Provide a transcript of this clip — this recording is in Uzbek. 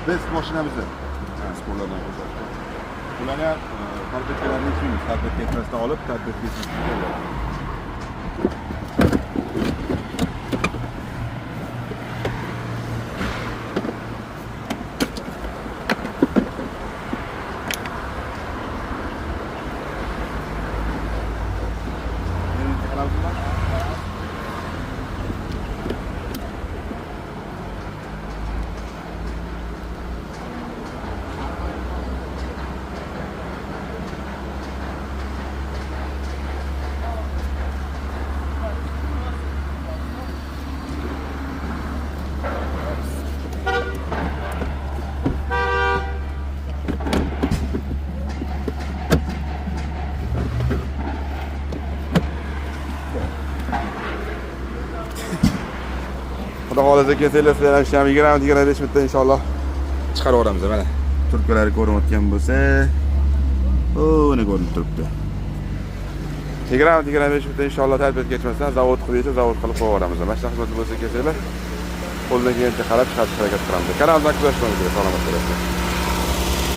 Biz mashinamizni sporlardan qo'shadi. Ularni ham karpetkalarni yechamiz. Karpet yetmasdan olib, karpet yetmasdan Xudo xolasa kelsanglar sizlar ham 20-25 minutda inshaalloh chiqarib yuboramiz. Mana turkalari ko'rinayotgan bo'lsa, o'ni ko'rinib turibdi. 20-25 minutda inshaalloh tarbiya kechmasdan zavod qilib qilib qo'yib yuboramiz. Mana shunaqa xizmat bo'lsa kelsanglar, qo'ldan kelgancha qarab chiqarishga harakat qilamiz. Kanalda kuzatishni unutmang. Salomat bo'ling.